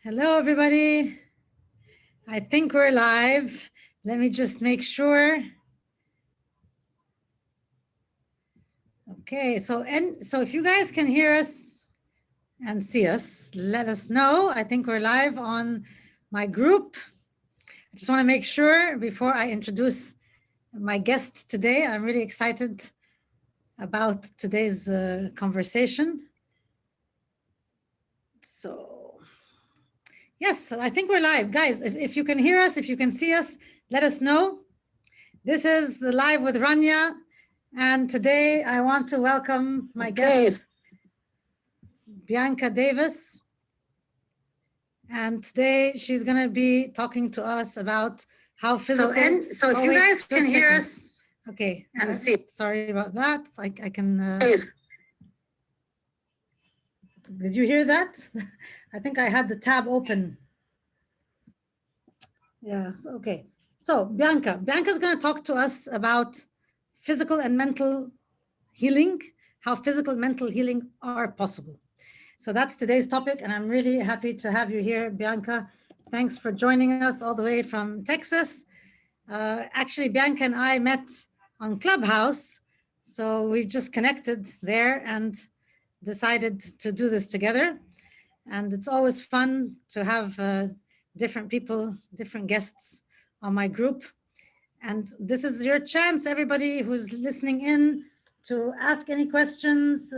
Hello, everybody. I think we're live. Let me just make sure. Okay, so if you guys can hear us and see us, let us know. I think we're live on my group. I just want to make sure before I introduce my guest today. I'm really excited about today's conversation. So, yes, I think we're live. Guys, if you can hear us, if you can see us, let us know. This is the Live with Rania, and today I want to welcome my guest, Bianca Davis. And today she's going to be talking to us about how physical... So if you guys can hear us... Okay, and see. Sorry about that. I can... Did you hear that? I think I had the tab open. Yeah, okay. So Bianca's going to talk to us about physical and mental healing, how physical and mental healing are possible. So that's today's topic, and I'm really happy to have you here, Bianca. Thanks for joining us all the way from Texas. Actually, Bianca and I met on Clubhouse, so we just connected there and decided to do this together. And it's always fun to have different people, different guests on my group. And this is your chance, everybody who's listening in, to ask any questions.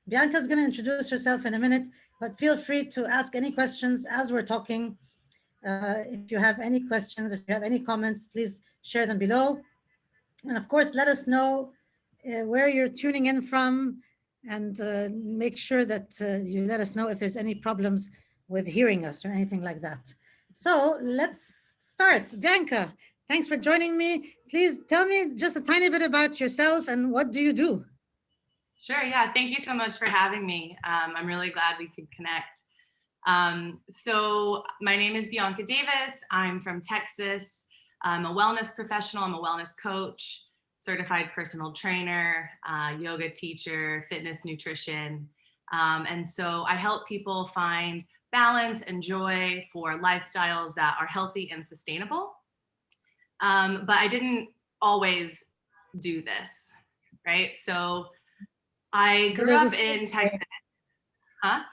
Bianca's going to introduce herself in a minute, but feel free to ask any questions as we're talking. If you have any questions, if you have any comments, please share them below. And of course, let us know where you're tuning in from, and make sure that you let us know if there's any problems with hearing us or anything like that. So let's start. Bianca, thanks for joining me. Please tell me just a tiny bit about yourself and what do you do? Sure, yeah, thank you so much for having me. I'm really glad we could connect. So my name is Bianca Davis. I'm from Texas. I'm a wellness professional. I'm a wellness coach, certified personal trainer, yoga teacher, fitness, nutrition. And so I help people find balance and joy for lifestyles that are healthy and sustainable. But I didn't always do this, right? So I grew up in Texas. Huh?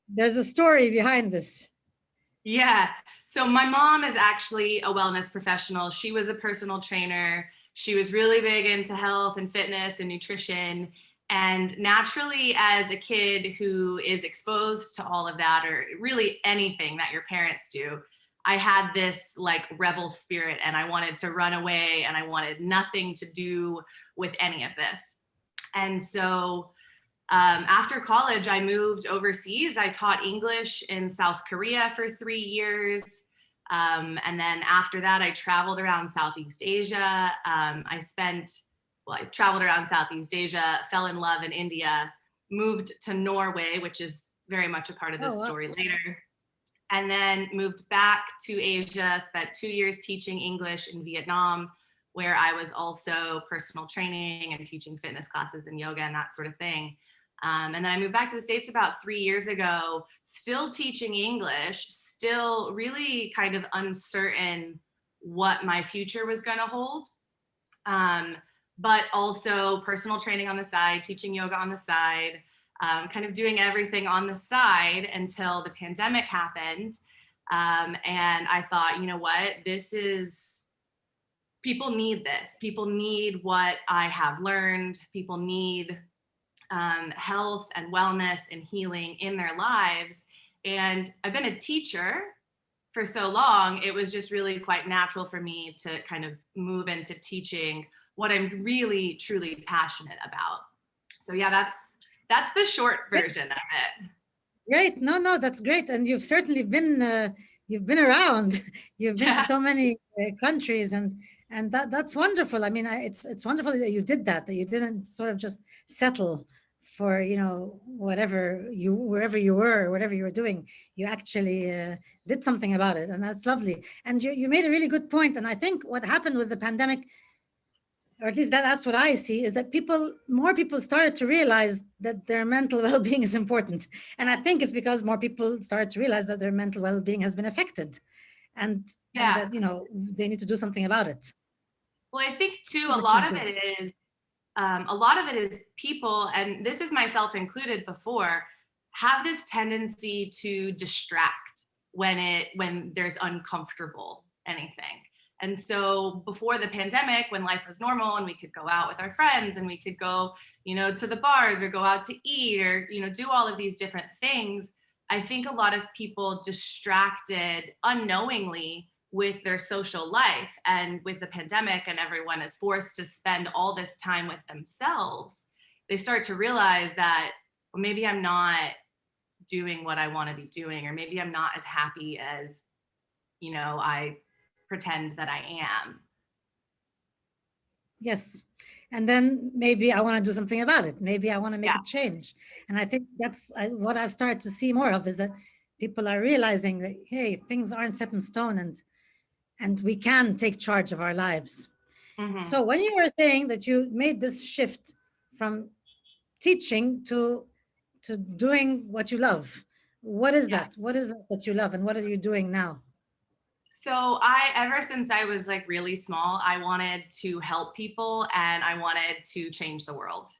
There's a story behind this. Yeah. So my mom is actually a wellness professional. She was a personal trainer. She was really big into health and fitness and nutrition. And naturally, as a kid who is exposed to all of that, or really anything that your parents do, I had this like rebel spirit, and I wanted to run away, and I wanted nothing to do with any of this. And so after college, I moved overseas. I taught English in South Korea for 3 years. And then after that, I traveled around Southeast Asia. I traveled around Southeast Asia, fell in love in India, moved to Norway, which is very much a part of this story later. And then moved back to Asia, spent 2 years teaching English in Vietnam, where I was also personal training and teaching fitness classes and yoga and that sort of thing. And then I moved back to the States about 3 years ago, still teaching English, still really kind of uncertain what my future was going to hold. But also personal training on the side, teaching yoga on the side, kind of doing everything on the side until the pandemic happened. And I thought, you know what, people need this. People need what I have learned. People need health and wellness and healing in their lives. And I've been a teacher for so long, it was just really quite natural for me to kind of move into teaching what I'm really, truly passionate about. So yeah, that's the short version of it. Great. No, that's great. And you've certainly been, you've been around. You've been to so many countries, and that's wonderful. I mean, it's wonderful that you did that you didn't sort of just settle for, wherever you were, or whatever you were doing. You actually did something about it, and that's lovely. And you made a really good point. And I think what happened with the pandemic, or at least that's what I see, is that more people started to realize that their mental well-being is important. And I think it's because more people started to realize that their mental well-being has been affected, and Yeah. that, they need to do something about it, Well, I think too, which is good. a lot of it is people, and this is myself included before, have this tendency to distract when there's uncomfortable anything. And so before the pandemic, when life was normal and we could go out with our friends and we could go, to the bars or go out to eat or, do all of these different things, I think a lot of people distracted unknowingly with their social life, and with the pandemic and everyone is forced to spend all this time with themselves, they start to realize that, well, maybe I'm not doing what I want to be doing, or maybe I'm not as happy as I pretend that I am. Yes. And then maybe I want to do something about it. Maybe I want to make Yeah. a change. And I think that's what I've started to see more of, is that people are realizing that, hey, things aren't set in stone, and we can take charge of our lives. Mm-hmm. So when you were saying that you made this shift from teaching to doing what you love, what is that? What is that you love, and what are you doing now? So ever since I was like really small, I wanted to help people and I wanted to change the world.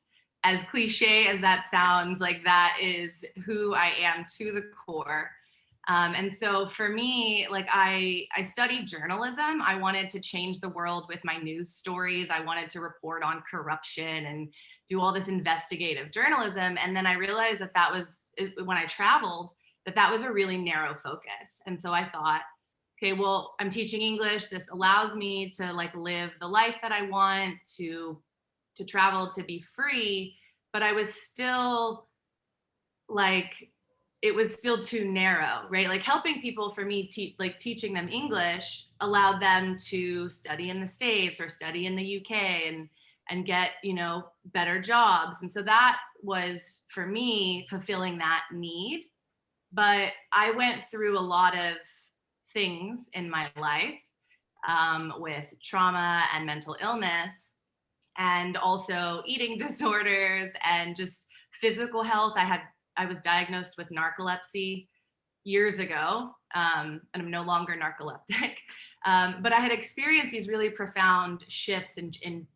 As cliche as that sounds, like that is who I am to the core. And so for me, like I studied journalism. I wanted to change the world with my news stories. I wanted to report on corruption and do all this investigative journalism. And then I realized that was, when I traveled, that was a really narrow focus. And so I thought, okay, well, I'm teaching English. This allows me to like live the life that I want, to travel, to be free. But I was still like, it was still too narrow, right? Like helping people for me, teaching them English allowed them to study in the States or study in the UK and get, better jobs. And so that was for me fulfilling that need. But I went through a lot of things in my life, with trauma and mental illness, and also eating disorders and just physical health. I was diagnosed with narcolepsy years ago, and I'm no longer narcoleptic. But I had experienced these really profound shifts in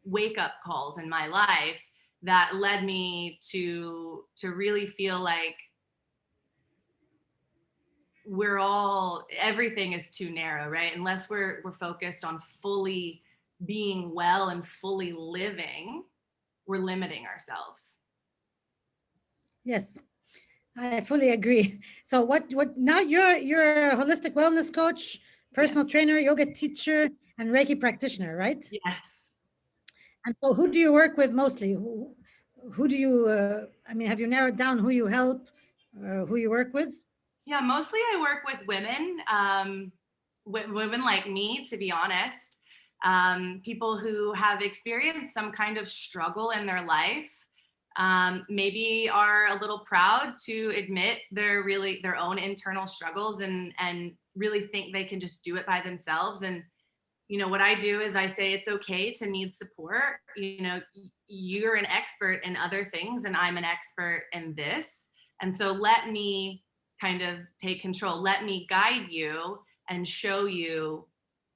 wake up calls in my life that led me to really feel like everything is too narrow, right? Unless we're focused on fully being well and fully living, we're limiting ourselves. Yes, I fully agree. So what now, you're a holistic wellness coach, personal Yes. trainer, yoga teacher, and Reiki practitioner, right? Yes. And so who do you work with mostly? Who do you, have you narrowed down who you help, who you work with? Yeah, mostly I work with women, women like me, to be honest, people who have experienced some kind of struggle in their life, maybe are a little proud to admit their own internal struggles and really think they can just do it by themselves. And what I do is I say it's okay to need support. You're an expert in other things and I'm an expert in this. And so let me kind of take control. Let me guide you and show you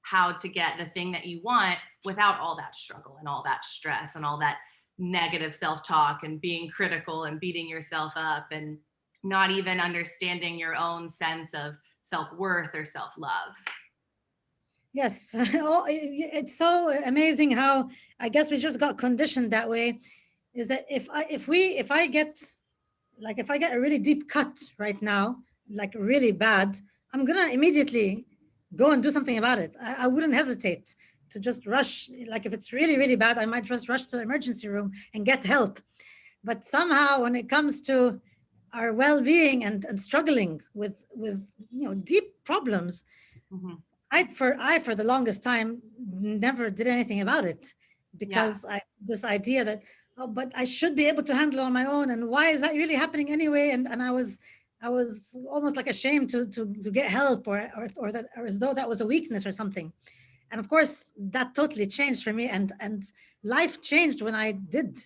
how to get the thing that you want without all that struggle and all that stress and all that negative self-talk and being critical and beating yourself up and not even understanding your own sense of self-worth or self-love. Yes. It's so amazing how, I guess we just got conditioned that way, is that if I get a really deep cut right now, like really bad, I'm gonna immediately go and do something about it. I wouldn't hesitate to just rush. Like if it's really, really bad, I might just rush to the emergency room and get help. But somehow when it comes to our well-being and struggling with deep problems, Mm-hmm. I for the longest time never did anything about it, because this idea that, oh, but I should be able to handle it on my own, and why is that really happening anyway? And I was almost like ashamed to get help, or as though that was a weakness or something. And of course, that totally changed for me. And life changed when I did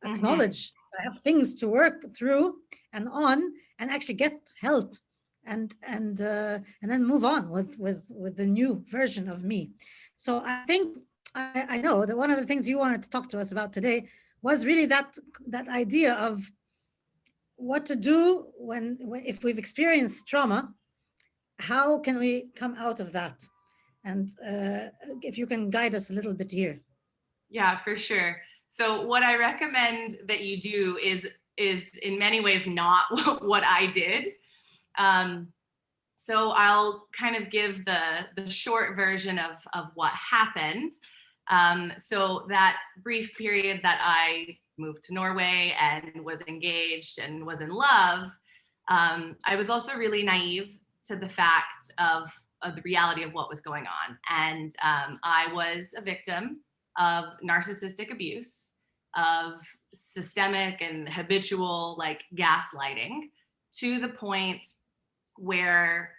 Mm-hmm. acknowledge I have things to work through and on, and actually get help, and then move on with the new version of me. So I think I know that one of the things you wanted to talk to us about today was really that idea of what to do when if we've experienced trauma, how can we come out of that? And if you can guide us a little bit here. Yeah, for sure. So what I recommend that you do is in many ways not what I did. Um, so I'll kind of give the short version of what happened. So that brief period that I moved to Norway and was engaged and was in love, I was also really naive to the fact of the reality of what was going on. And I was a victim of narcissistic abuse, of systemic and habitual like gaslighting, to the point where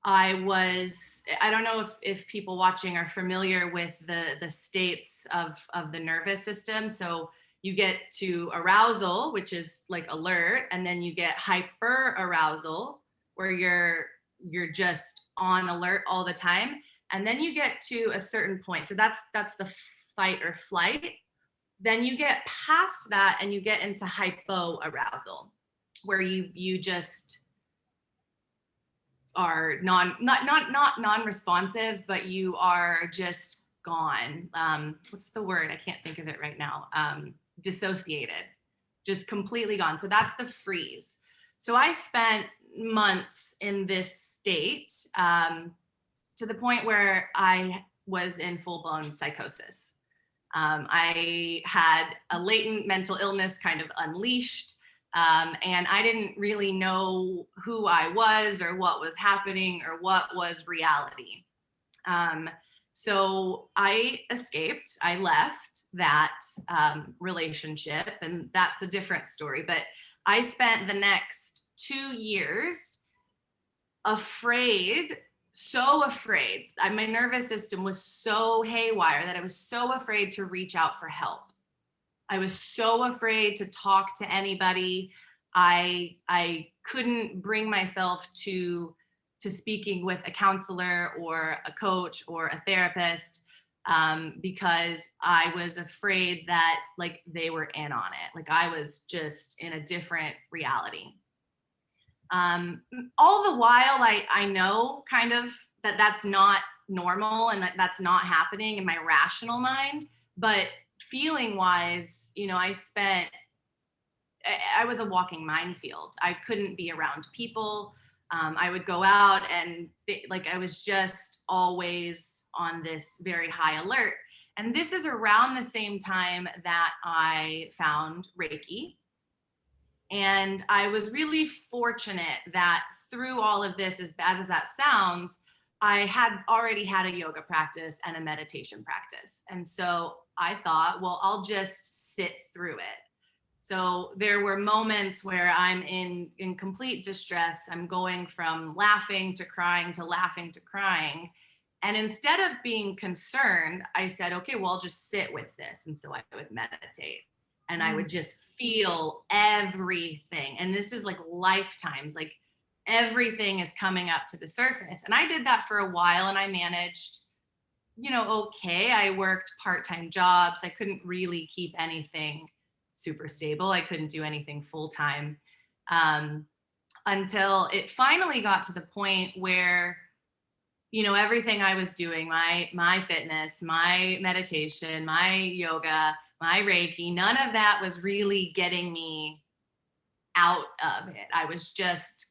I don't know if people watching are familiar with the states of the nervous system. So you get to arousal, which is like alert, and then you get hyper arousal, where you're just on alert all the time. And then you get to a certain point. So that's the fight or flight. Then you get past that and you get into hypo arousal, where you just are not non-responsive, but you are just gone. What's the word? I can't think of it right now. Dissociated, just completely gone. So that's the freeze. So I spent months in this state, to the point where I was in full-blown psychosis. I had a latent mental illness kind of unleashed. And I didn't really know who I was or what was happening or what was reality. So I escaped. I left that relationship, and that's a different story. But I spent the next 2 years afraid, so afraid. My nervous system was so haywire that I was so afraid to reach out for help. I was so afraid to talk to anybody. I couldn't bring myself to speaking with a counselor or a coach or a therapist, because I was afraid that like they were in on it. Like I was just in a different reality. All the while, I know kind of that that's not normal and that that's not happening in my rational mind, but feeling wise, I was a walking minefield. I couldn't be around people. I would go out and like I was just always on this very high alert. And this is around the same time that I found Reiki. And I was really fortunate that through all of this, as bad as that sounds, I had already had a yoga practice and a meditation practice. And so I thought, well, I'll just sit through it. So there were moments where I'm in complete distress. I'm going from laughing to crying to laughing to crying. And instead of being concerned, I said, okay, well, I'll just sit with this. And so I would meditate and I would just feel everything. And this is like lifetimes, like everything is coming up to the surface. And I did that for a while and I managed, okay. I worked part-time jobs. I couldn't really keep anything super stable. I couldn't do anything full-time, until it finally got to the point where, everything I was doing, my fitness, my meditation, my yoga, my Reiki, none of that was really getting me out of it. I was just,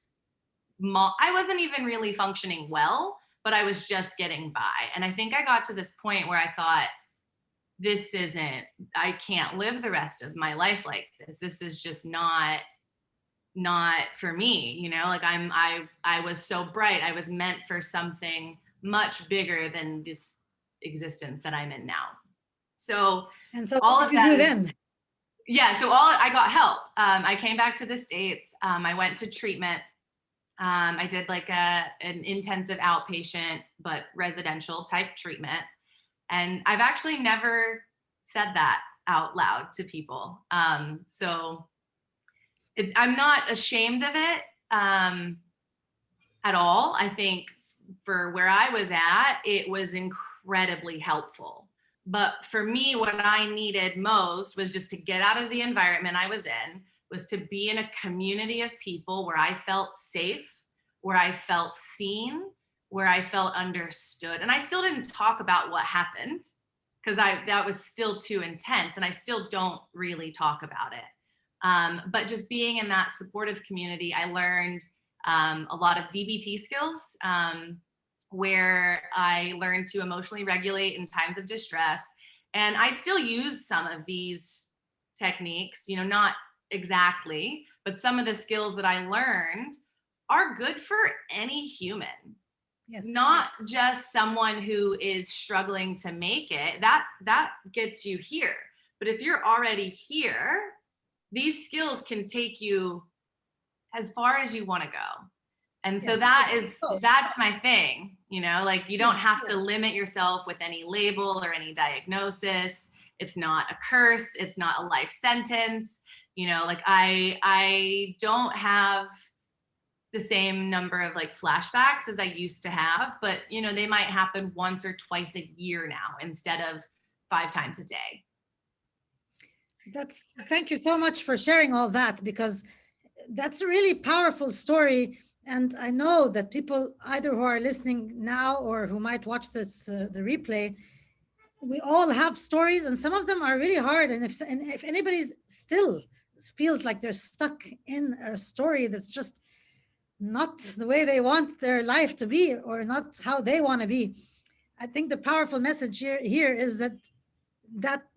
I wasn't even really functioning well, but I was just getting by. And I think I got to this point where I thought, I can't live the rest of my life like this. This is just not for me, like I was so bright. I was meant for something much bigger than this existence that I'm in now. So all what did you do then? Yeah. So I got help. I came back to the States. I went to treatment. I did like an intensive outpatient, but residential type treatment. And I've actually never said that out loud to people. So I'm not ashamed of it at all. I think for where I was at, it was incredibly helpful. But for me, what I needed most was just to get out of the environment I was in, was to be in a community of people where I felt safe, where I felt seen, where I felt understood. And I still didn't talk about what happened because that was still too intense, and I still don't really talk about it. But just being in that supportive community, I learned a lot of DBT skills, where I learned to emotionally regulate in times of distress. And I still use some of these techniques, not exactly, but some of the skills that I learned are good for any human. Yes. Not just someone who is struggling to make it. That gets you here. But if you're already here, these skills can take you as far as you want to go. And so that's my thing, like you don't have to limit yourself with any label or any diagnosis. It's not a curse. It's not a life sentence. Like I don't have the same number of like flashbacks as I used to have, but they might happen once or twice a year now instead of 5 times a day. Thank you so much for sharing all that, because that's a really powerful story. And I know that people either who are listening now or who might watch this, the replay, we all have stories, and some of them are really hard. And if anybody still feels like they're stuck in a story that's just not the way they want their life to be, or not how they want to be, I think the powerful message here is that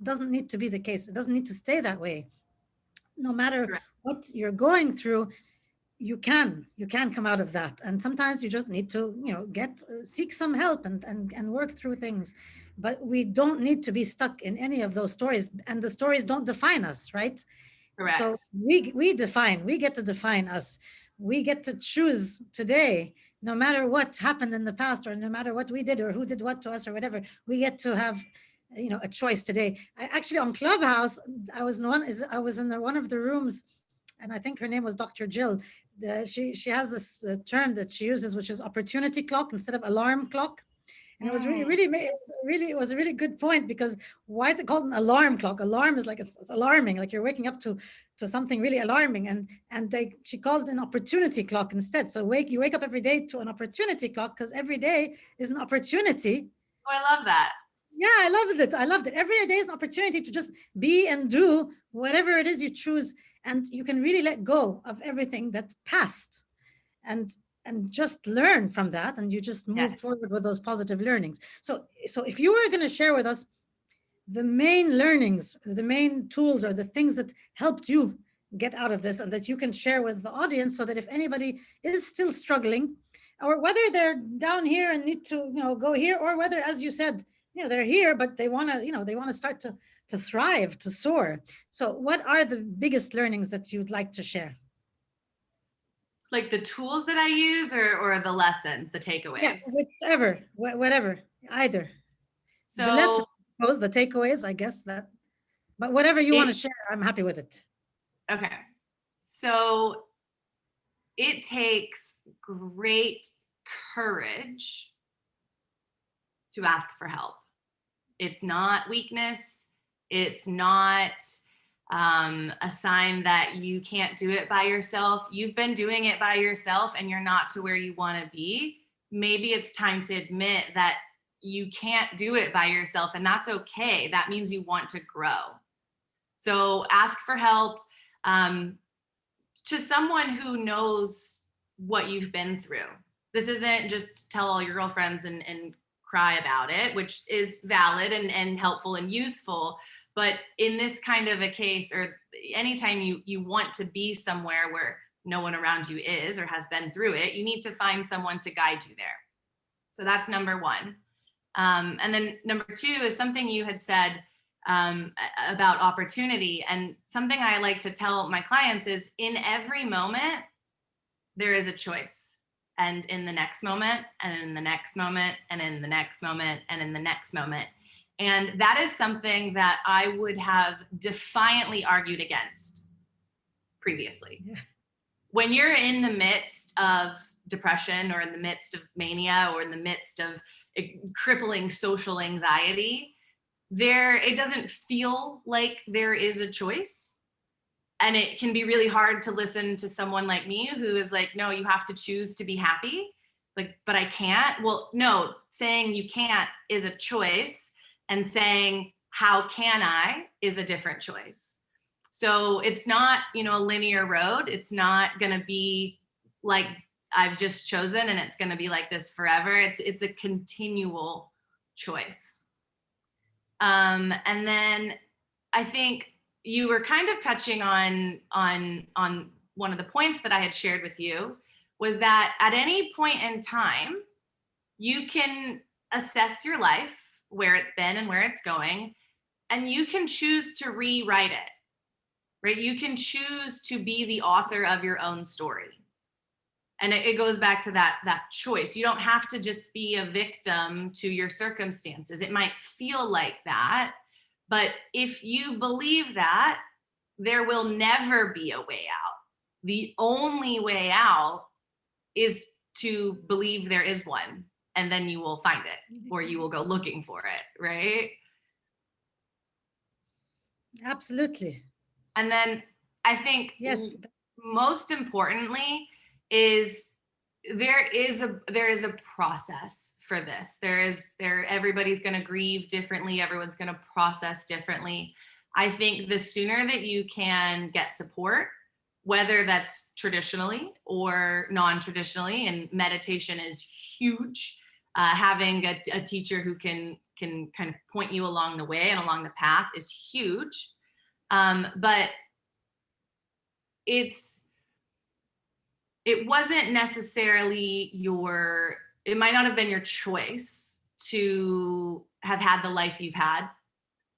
doesn't need to be the case. It doesn't need to stay that way. No matter what you're going through, you can come out of that. And sometimes you just need to, seek some help and work through things. But we don't need to be stuck in any of those stories, and the stories don't define us, right? Correct. So we get to define us. We get to choose today, no matter what happened in the past, or no matter what we did or who did what to us or whatever, we get to have a choice today. I actually, on Clubhouse, I was in one of the rooms, and I think her name was Dr. Jill. She has this term that she uses, which is opportunity clock instead of alarm clock. And it was it was a really good point, because why is it called an alarm clock? Alarm is like it's alarming, like you're waking up to something really alarming, and she called it an opportunity clock instead. So you wake up every day to an opportunity clock, because every day is an opportunity. Oh, I love that. Yeah, I loved it. Every day is an opportunity to just be and do whatever it is you choose, and you can really let go of everything that passed, and just learn from that, and you just move forward with those positive learnings. So if you were going to share with us the main learnings, the main tools, or the things that helped you get out of this, and that you can share with the audience, so that if anybody is still struggling, or whether they're down here and need to go here, or whether, as you said, they're here but they want to start to thrive, to soar. So what are the biggest learnings that you'd like to share? Like the tools that I use, or the lessons, the takeaways? Yeah, whatever, either. So the lessons, the takeaways, I guess that, but whatever you want to share, I'm happy with it. Okay. So it takes great courage to ask for help. It's not weakness. It's not a sign that you can't do it by yourself. You've been doing it by yourself and you're not to where you want to be. Maybe it's time to admit that you can't do it by yourself, and that's okay. That means you want to grow. So ask for help to someone who knows what you've been through. This isn't just tell all your girlfriends and cry about it, which is valid and helpful and useful. But in this kind of a case, or anytime you want to be somewhere where no one around you is or has been through it, you need to find someone to guide you there. So that's number one. And then number two is something you had said about opportunity. And something I like to tell my clients is, in every moment, there is a choice. And in the next moment, and in the next moment, and in the next moment, and in the next moment. And that is something that I would have defiantly argued against previously. Yeah. When you're in the midst of depression or in the midst of mania or in the midst of crippling social anxiety, it doesn't feel like there is a choice. And it can be really hard to listen to someone like me who is like, no, you have to choose to be happy. Like, but I can't. Well, no, saying you can't is a choice, and saying, how can I, is a different choice. So it's not, a linear road. It's not going to be like I've just chosen and it's going to be like this forever. It's a continual choice. And then I think you were kind of touching on one of the points that I had shared with you, was that at any point in time, you can assess your life, where it's been and where it's going, and you can choose to rewrite it, right? You can choose to be the author of your own story. And it goes back to that choice. You don't have to just be a victim to your circumstances. It might feel like that, but if you believe that, there will never be a way out. The only way out is to believe there is one, and then you will find it, or you will go looking for it, right? Absolutely. And then I think Yes. most importantly is there is a process for this. Everybody's going to grieve differently. Everyone's going to process differently. I think the sooner that you can get support, whether that's traditionally or non-traditionally, and meditation is huge. Having a teacher who can kind of point you along the way and along the path is huge. But it wasn't necessarily it might not have been your choice to have had the life you've had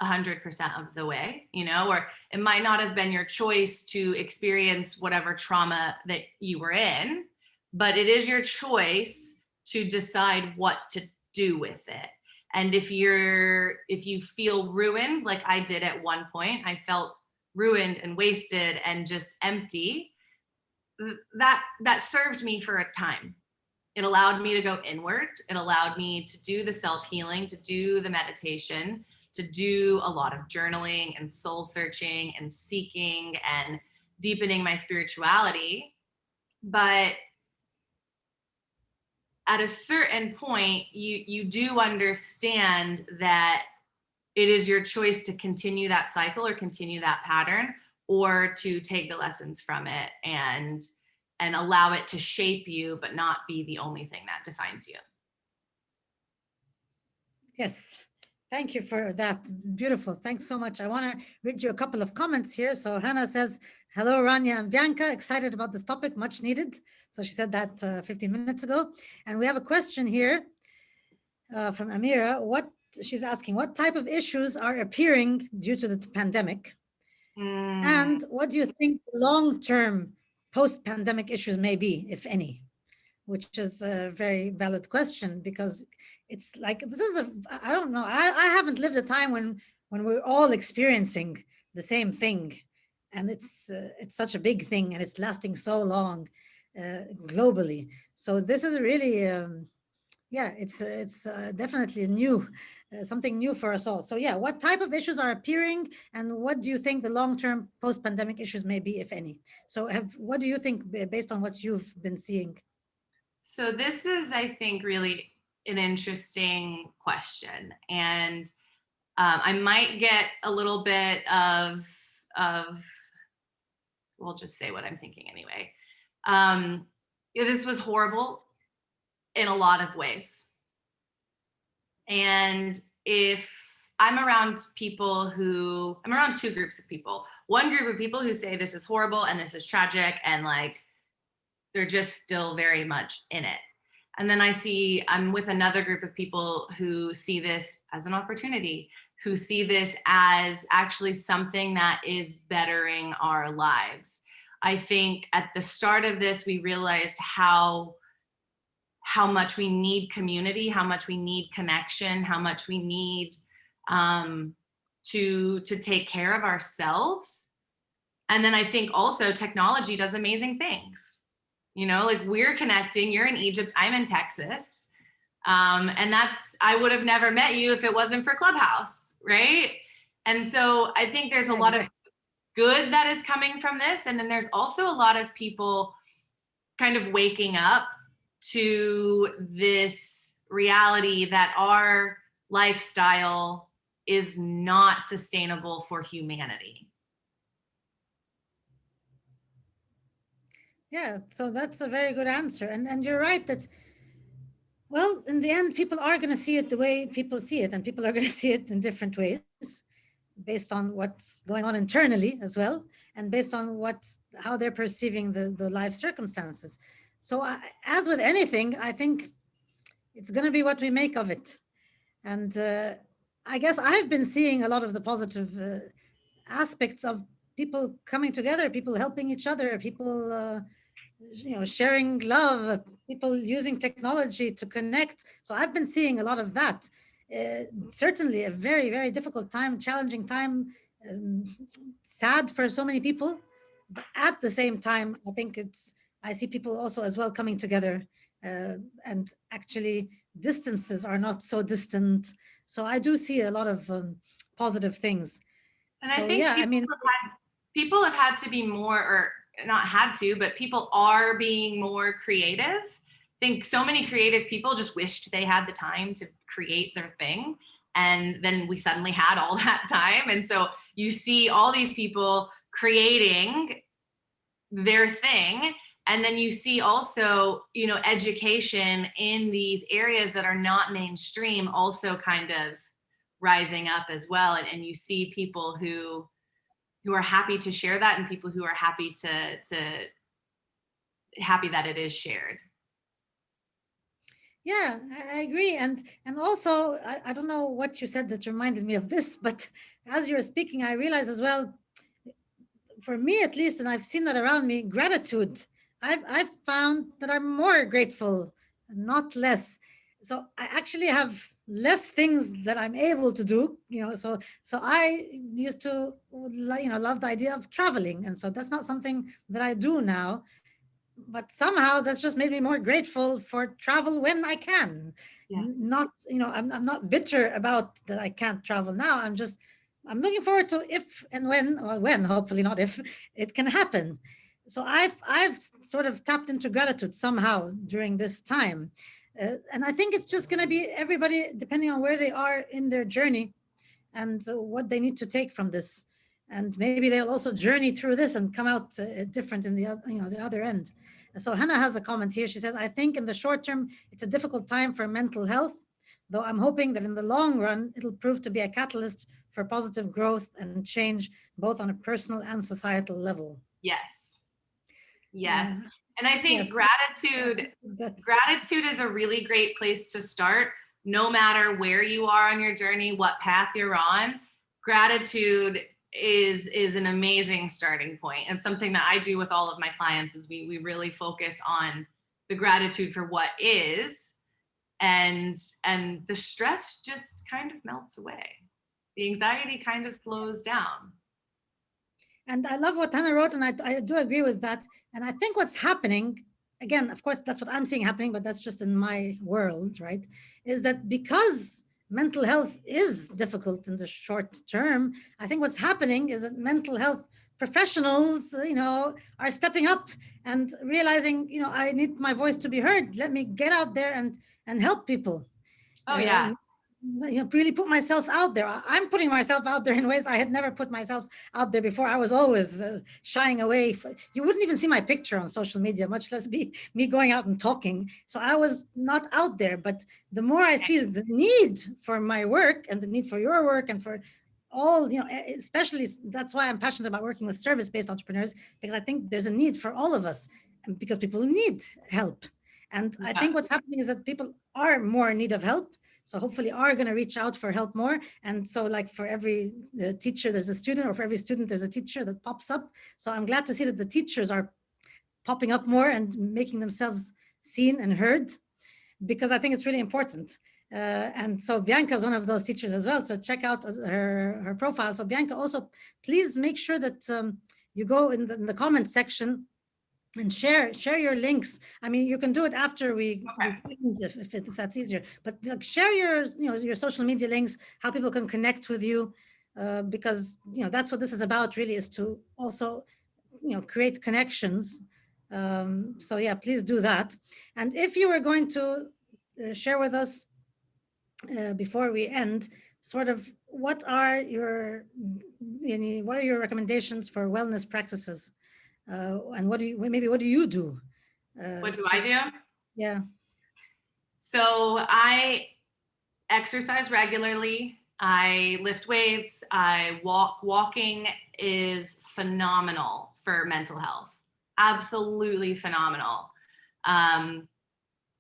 100% of the way, or it might not have been your choice to experience whatever trauma that you were in, but it is your choice to decide what to do with it. And if you feel ruined, like I did at one point, I felt ruined and wasted and just empty, that served me for a time. It allowed me to go inward. It allowed me to do the self-healing, to do the meditation, to do a lot of journaling and soul searching and seeking and deepening my spirituality. But at a certain point, you do understand that it is your choice to continue that cycle or continue that pattern, or to take the lessons from it and allow it to shape you, but not be the only thing that defines you. Yes. Thank you for that. Beautiful. Thanks so much. I want to read you a couple of comments here. So Hannah says, hello, Rania and Bianca. Excited about this topic, much needed. So she said that 15 minutes ago. And we have a question here from Amira. She's asking, what type of issues are appearing due to the pandemic? And what do you think long-term post-pandemic issues may be, if any? Which is a very valid question, because it's like, I don't know, I haven't lived a time when we're all experiencing the same thing, and it's such a big thing, and it's lasting so long globally. So this is really, it's definitely new, something new for us all. So yeah, what type of issues are appearing, and what do you think the long-term post-pandemic issues may be, if any? So what do you think based on what you've been seeing? So this is, I think, really an interesting question. And I might get a little bit of, we'll just say what I'm thinking anyway. This was horrible in a lot of ways. And if I'm around two groups of people. One group of people who say this is horrible and this is tragic, and like, they're just still very much in it. And then I'm with another group of people who see this as an opportunity, who see this as actually something that is bettering our lives. I think at the start of this, we realized how much we need community, how much we need connection, how much we need to take care of ourselves. And then I think also technology does amazing things. You know, like we're connecting, you're in Egypt, I'm in Texas. And I would have never met you if it wasn't for Clubhouse, right? And so I think there's a lot of good that is coming from this. And then there's also a lot of people kind of waking up to this reality that our lifestyle is not sustainable for humanity. Yeah, so that's a very good answer. And you're right that, well, in the end, people are going to see it the way people see it, and people are going to see it in different ways based on what's going on internally as well, and based on how they're perceiving the life circumstances. So as with anything, I think it's going to be what we make of it. And I guess I've been seeing a lot of the positive aspects of people coming together, people helping each other, people sharing love, people using technology to connect. So I've been seeing a lot of that. Certainly a very, very difficult time, challenging time, sad for so many people. But at the same time, I see people also as well coming together, and actually distances are not so distant. So I do see a lot of positive things. And so, I think people have had to be more, or not had to, but people are being more creative. I think so many creative people just wished they had the time to create their thing. And then we suddenly had all that time. And so you see all these people creating their thing. And then you see also, education in these areas that are not mainstream also kind of rising up as well. And you see people who are happy to share that, and people who are happy happy that it is shared. Yeah, I agree. And also, I don't know what you said that reminded me of this, but as you were speaking, I realized as well, for me at least, and I've seen that around me, gratitude. I've found that I'm more grateful, not less. So I actually have less things that I'm able to do, so I used to love the idea of traveling, and so that's not something that I do now, but somehow that's just made me more grateful for travel when I can. Yeah. Not, I'm not bitter about that I can't travel now. I'm looking forward to if and when, hopefully not if, it can happen. So I've sort of tapped into gratitude somehow during this time. And I think it's just going to be everybody, depending on where they are in their journey and what they need to take from this. And maybe they'll also journey through this and come out different in the other end. So Hannah has a comment here. She says, I think in the short term, it's a difficult time for mental health, though I'm hoping that in the long run, it'll prove to be a catalyst for positive growth and change, both on a personal and societal level. Yes. And I think gratitude is a really great place to start, no matter where you are on your journey, what path you're on. Gratitude is an amazing starting point. And something that I do with all of my clients is we really focus on the gratitude for what is, and the stress just kind of melts away. The anxiety kind of slows down. And I love what Hannah wrote, and I do agree with that. And I think what's happening, again, of course, that's what I'm seeing happening, but that's just in my world, right? Is that because mental health is difficult in the short term, I think what's happening is that mental health professionals, are stepping up and realizing, I need my voice to be heard. Let me get out there and help people. Oh, yeah. Really put myself out there. I'm putting myself out there in ways I had never put myself out there before. I was always shying away. You wouldn't even see my picture on social media, much less me going out and talking. So I was not out there. But the more I see the need for my work and the need for your work and for all, especially that's why I'm passionate about working with service-based entrepreneurs, because I think there's a need for all of us, and because people need help. And I think what's happening is that people are more in need of help. so hopefully are going to reach out for help more. And so like for every teacher, there's a student, or for every student, there's a teacher that pops up. So I'm glad to see that the teachers are popping up more and making themselves seen and heard, because I think it's really important. And so Bianca is one of those teachers as well. So check out her profile. So Bianca, also, please make sure that you go in the comment section and share your links. I mean, you can do it after we if that's easier. But like, share your your social media links, how people can connect with you, because that's what this is about. Really, is to also create connections. So yeah, please do that. And if you were going to share with us before we end, sort of what are your recommendations for wellness practices, and what do you do? What do I do? Yeah. So I exercise regularly. I lift weights. I walk. Walking is phenomenal for mental health. Absolutely phenomenal.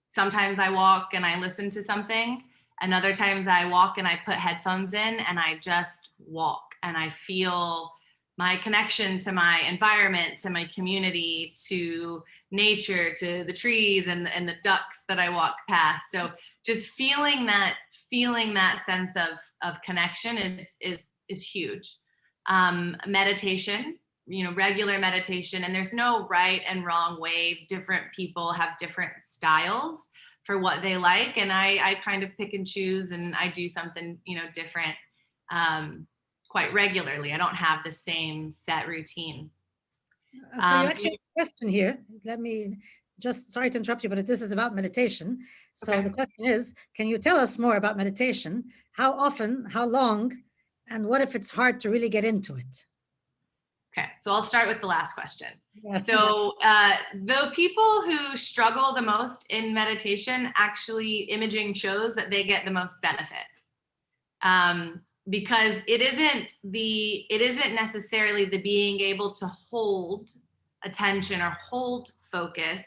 Sometimes I walk and I listen to something, and other times I walk and I put headphones in and I just walk, and I feel my connection to my environment, to my community, to nature, to the trees and the ducks that I walk past. So just feeling that sense of connection is huge. Meditation, regular meditation, and there's no right and wrong way. Different people have different styles for what they like, and I kind of pick and choose, and I do something different quite regularly. I don't have the same set routine. So you actually have a question here. Let me just, sorry to interrupt you, but this is about meditation. So Okay. The question is, can you tell us more about meditation? How often, how long, and what if it's hard to really get into it? Okay, so I'll start with the last question. Yes. So the people who struggle the most in meditation, actually imaging shows that they get the most benefit. Because it isn't necessarily the being able to hold attention or hold focus.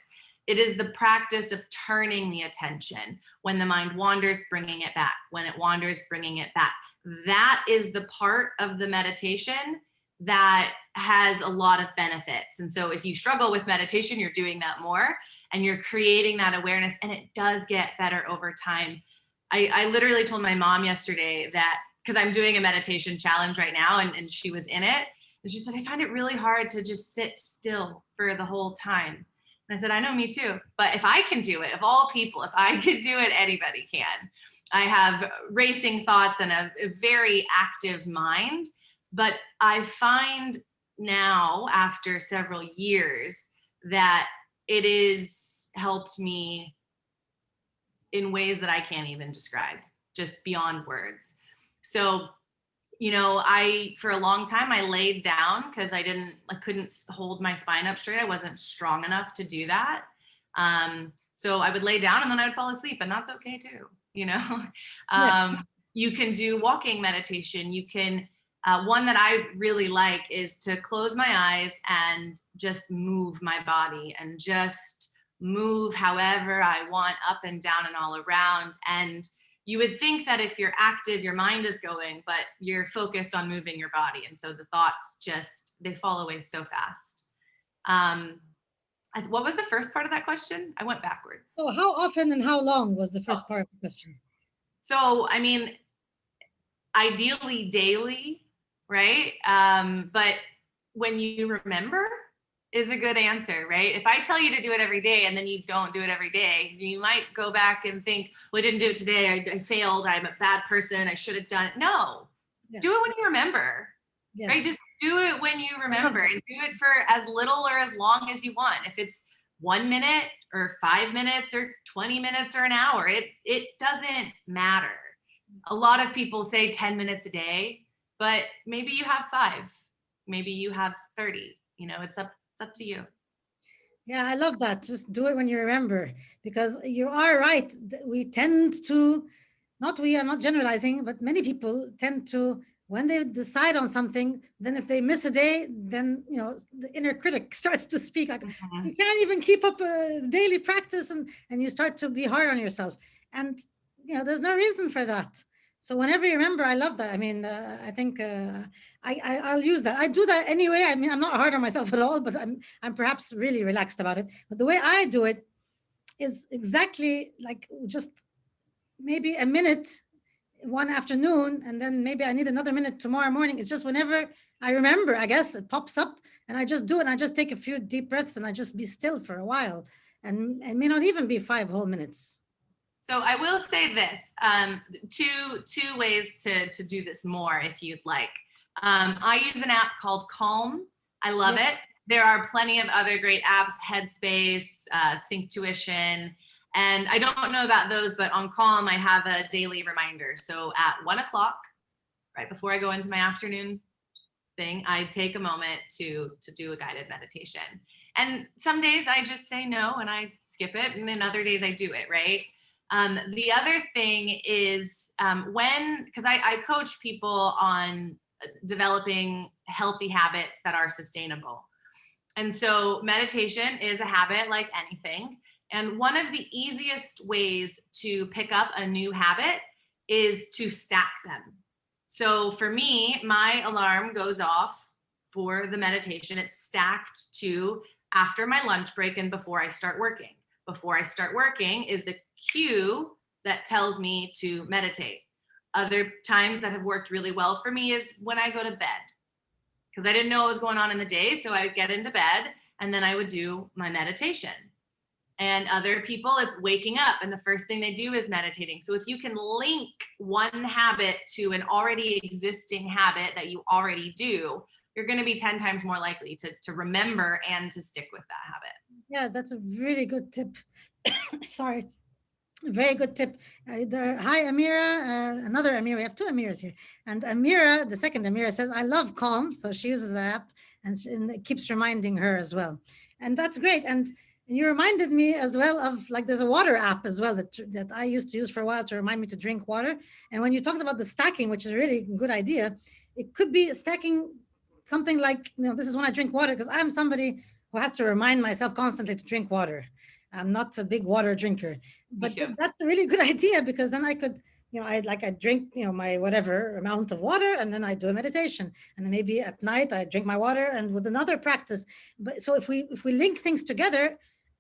It is the practice of turning the attention. When the mind wanders, bringing it back. When it wanders, bringing it back. That is the part of the meditation that has a lot of benefits. And so if you struggle with meditation, you're doing that more and you're creating that awareness, and it does get better over time. I literally told my mom yesterday that, because I'm doing a meditation challenge right now, and she was in it, and she said, I find it really hard to just sit still for the whole time. And I said, I know, me too. But if I can do it, of all people, if I can do it, anybody can. I have racing thoughts and a very active mind. But I find now, after several years, that it has helped me in ways that I can't even describe, just beyond words. So, for a long time, I laid down because I couldn't hold my spine up straight. I wasn't strong enough to do that. So I would lay down and then I would fall asleep, and that's okay too. You can do walking meditation. You can, one that I really like is to close my eyes and just move my body and just move however I want, up and down and all around. And you would think that if you're active, your mind is going, but you're focused on moving your body. And so the thoughts they fall away so fast. What was the first part of that question? I went backwards. So how often and how long was the first part of the question? So, I mean, ideally daily, right? But when you remember is a good answer, right? If I tell you to do it every day and then you don't do it every day, you might go back and think, well, I didn't do it today. I failed. I'm a bad person. I should have done it. No, do it when you remember, right? Just do it when you remember, and do it for as little or as long as you want. If it's 1 minute or 5 minutes or 20 minutes or an hour, it doesn't matter. A lot of people say 10 minutes a day, but maybe you have 5, maybe you have 30, it's up to you. Yeah, I love that. Just do it when you remember, because you are right. We tend to, I'm not generalizing, but many people tend to, when they decide on something, then if they miss a day, then, the inner critic starts to speak like, you can't even keep up a daily practice, and you start to be hard on yourself. And there's no reason for that. So whenever you remember, I love that. I mean, I think I'll use that. I do that anyway. I mean, I'm not hard on myself at all, but I'm perhaps really relaxed about it. But the way I do it is exactly like just maybe a minute one afternoon, and then maybe I need another minute tomorrow morning. It's just whenever I remember, I guess it pops up, and I just do it. And I just take a few deep breaths, and I just be still for a while, and it may not even be 5 whole minutes. So I will say this, two ways to do this more if you'd like. I use an app called Calm. I love it. There are plenty of other great apps, Headspace, Synctuition, and I don't know about those, but on Calm, I have a daily reminder. So at 1 o'clock, right before I go into my afternoon thing, I take a moment to do a guided meditation. And some days I just say no and I skip it, and then other days I do it, right? The other thing is because I coach people on developing healthy habits that are sustainable. And so meditation is a habit like anything. And one of the easiest ways to pick up a new habit is to stack them. So for me, my alarm goes off for the meditation. It's stacked to after my lunch break and before I start working. Before I start working is the cue that tells me to meditate. Other times that have worked really well for me is when I go to bed, because I didn't know what was going on in the day. So I would get into bed and then I would do my meditation. And other people, it's waking up and the first thing they do is meditating. So if you can link one habit to an already existing habit that you already do, you're going to be 10 times more likely to remember and to stick with that habit. Yeah, that's a really good tip. Sorry. Very good tip. Hi, Amira. Another Amira. We have two Amiras here. And Amira, the second Amira, says, I love Calm. So she uses the app and it keeps reminding her as well. And that's great. And you reminded me as well of like there's a water app as well that I used to use for a while to remind me to drink water. And when you talked about the stacking, which is a really good idea, it could be stacking something like, this is when I drink water, because I'm somebody who has to remind myself constantly to drink water. I'm not a big water drinker, but that's a really good idea, because then I could, I drink, my whatever amount of water, and then I do a meditation, and then maybe at night I drink my water and with another practice. But so if we link things together,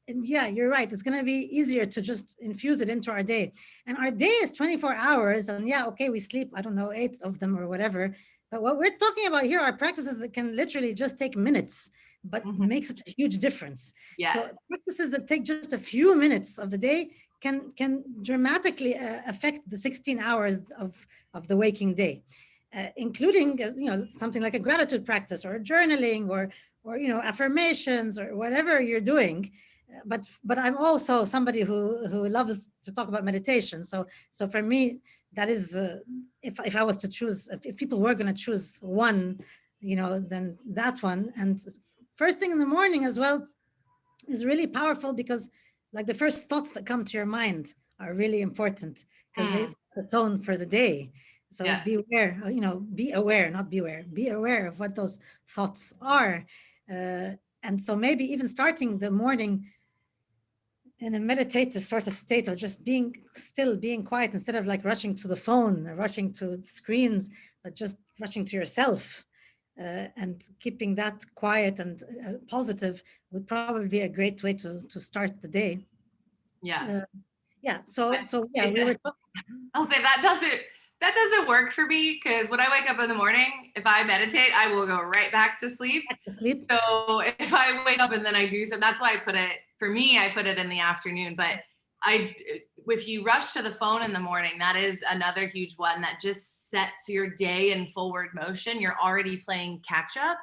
and yeah, you're right, it's going to be easier to just infuse it into our day. And our day is 24 hours, and yeah, okay, we sleep, I don't know, 8 of them or whatever. But what we're talking about here are practices that can literally just take minutes, but make such a huge difference. Yes. So practices that take just a few minutes of the day can dramatically affect the 16 hours of the waking day, including something like a gratitude practice or journaling or affirmations or whatever you're doing. But I'm also somebody who loves to talk about meditation. So for me, that is if I was to choose, if people were going to choose one, then that one. And first thing in the morning as well is really powerful, because like the first thoughts that come to your mind are really important, because they set the tone for the day. So be aware, be aware, not beware, be aware of what those thoughts are. And so maybe even starting the morning in a meditative sort of state, or just being still, being quiet, instead of like rushing to the phone, rushing to screens, but just rushing to yourself. And keeping that quiet and positive would probably be a great way to start the day. Yeah. So yeah, we were talking. I'll say that doesn't work for me, because when I wake up in the morning, if I meditate, I will go right back to sleep. So if I wake up and then I do so, that's why I put it in the afternoon. But if you rush to the phone in the morning, that is another huge one that just sets your day in forward motion. You're already playing catch up.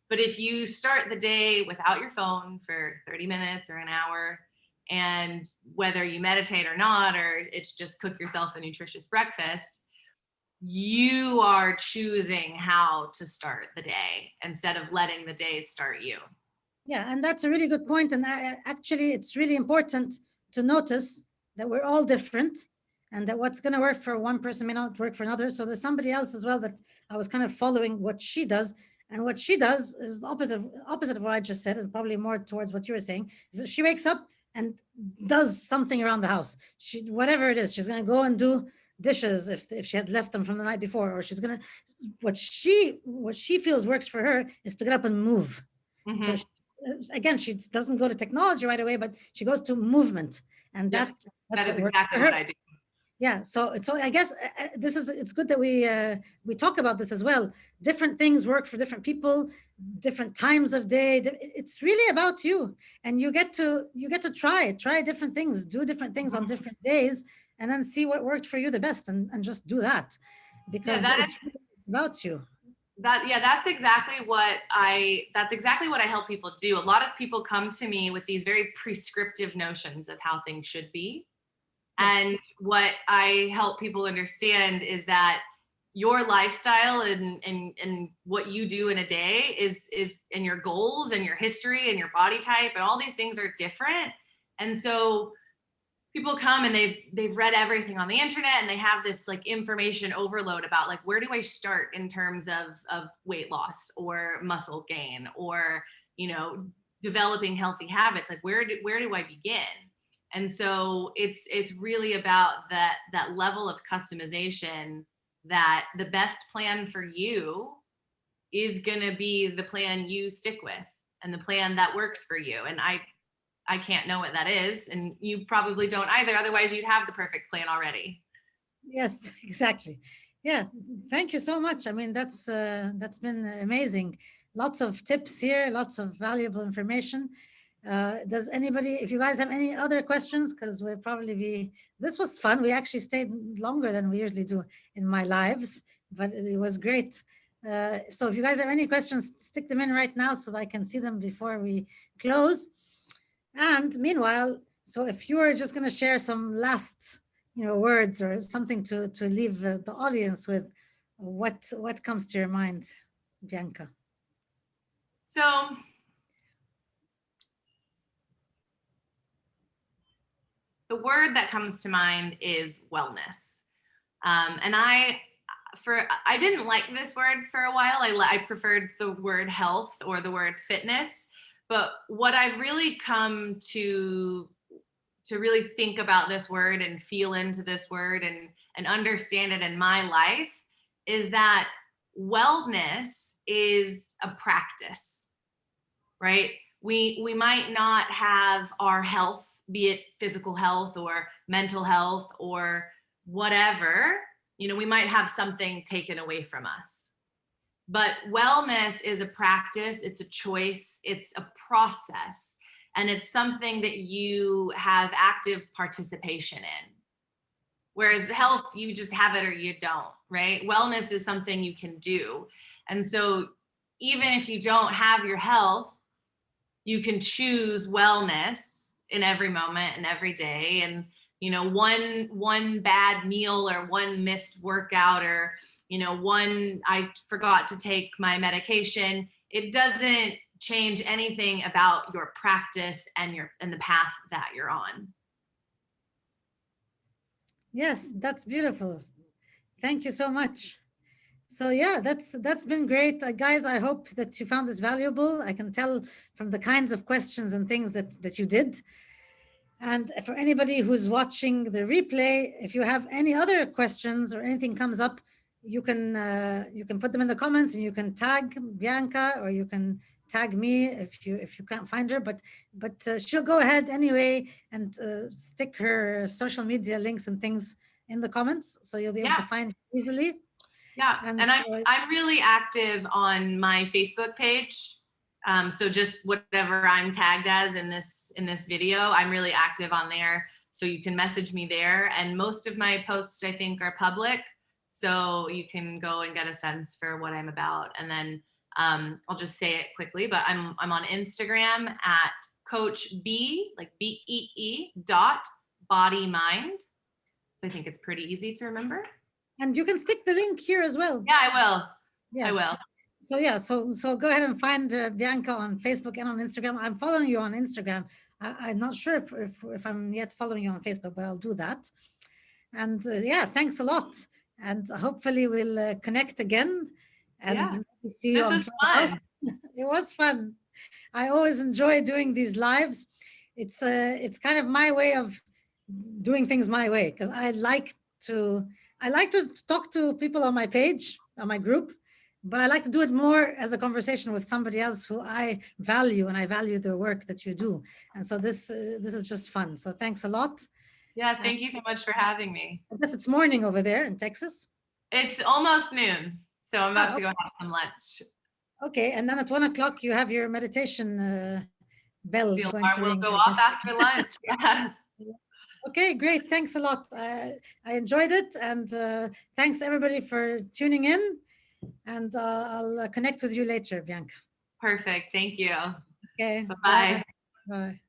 But if you start the day without your phone for 30 minutes or an hour, and whether you meditate or not, or it's just cook yourself a nutritious breakfast, you are choosing how to start the day instead of letting the day start you. Yeah, and that's a really good point. And actually, it's really important to notice that we're all different, and that what's going to work for one person may not work for another. So there's somebody else as well that I was kind of following what she does. And what she does is the opposite of what I just said, and probably more towards what you were saying, is that she wakes up and does something around the house. Whatever it is, she's going to go and do dishes if she had left them from the night before, or she's going to, what she feels works for her is to get up and move. Mm-hmm. So again, she doesn't go to technology right away, but she goes to movement, and that is exactly what I do. Yeah, so I guess it's good that we talk about this as well. Different things work for different people, different times of day. It's really about you, and you get to try different things, do different things on different days, and then see what worked for you the best, and just do that, because it's about you. That's exactly what I help people do. A lot of people come to me with these very prescriptive notions of how things should be. And what I help people understand is that your lifestyle and what you do in a day is and your goals and your history and your body type and all these things are different. And so people come and they've read everything on the internet, and they have this like information overload about like, where do I start in terms of weight loss or muscle gain or, you know, developing healthy habits? Like, where do I begin? And so it's really about that level of customization, that the best plan for you is going to be the plan you stick with and the plan that works for you. And I can't know what that is, and you probably don't either. Otherwise, you'd have the perfect plan already. Yes, exactly. Yeah, thank you so much. I mean, that's been amazing. Lots of tips here, lots of valuable information. Does anybody, if you guys have any other questions, because this was fun. We actually stayed longer than we usually do in my lives, but it was great. So if you guys have any questions, stick them in right now so that I can see them before we close. And meanwhile, so if you were just going to share some last, words or something to leave the audience with, what comes to your mind, Bianca? So the word that comes to mind is wellness. And I didn't like this word for a while. I preferred the word health or the word fitness. But what I've really come to really think about this word and feel into this word and understand it in my life is that wellness is a practice, right? We might not have our health, be it physical health or mental health or whatever, we might have something taken away from us. But wellness is a practice, it's a choice, it's a process, and it's something that you have active participation in. Whereas health, you just have it or you don't, right? Wellness is something you can do. And so even if you don't have your health, you can choose wellness in every moment and every day. And, one bad meal or one missed workout or, I forgot to take my medication, it doesn't change anything about your practice and the path that you're on. Yes, that's beautiful. Thank you so much. So yeah, that's been great. Guys, I hope that you found this valuable. I can tell from the kinds of questions and things that you did. And for anybody who's watching the replay, if you have any other questions or anything comes up, you can put them in the comments, and you can tag Bianca, or you can tag me if you can't find her. But she'll go ahead anyway and stick her social media links and things in the comments, so you'll be able to find easily. Yeah, and I'm really active on my Facebook page. So just whatever I'm tagged as in this video, I'm really active on there. So you can message me there. And most of my posts, I think, are public. So you can go and get a sense for what I'm about. And then I'll just say it quickly, but I'm on Instagram at Coach B, like BEE .body mind. So I think it's pretty easy to remember. And you can stick the link here as well. Yeah, I will. Yeah. I will. So yeah, so go ahead and find Bianca on Facebook and on Instagram. I'm following you on Instagram. I'm not sure if I'm yet following you on Facebook, but I'll do that. And yeah, thanks a lot. And hopefully we'll connect again and see you on Clubhouse. It was fun. I always enjoy doing these lives. it's kind of my way of doing things my way, because I like to talk to people on my page, on my group, but I like to do it more as a conversation with somebody else who I value, and I value the work that you do. And so this is just fun. So thanks a lot. Yeah, thank you so much for having me. I guess it's morning over there in Texas. It's almost noon, so I'm about to go Okay. have some lunch. Okay, and then at 1 o'clock you have your meditation bell The going alarm to will ring, go I off guess. after lunch. Yeah. Okay, great. Thanks a lot. I enjoyed it, and thanks everybody for tuning in. And I'll connect with you later, Bianca. Perfect. Thank you. Okay, Bye-bye. bye. Bye.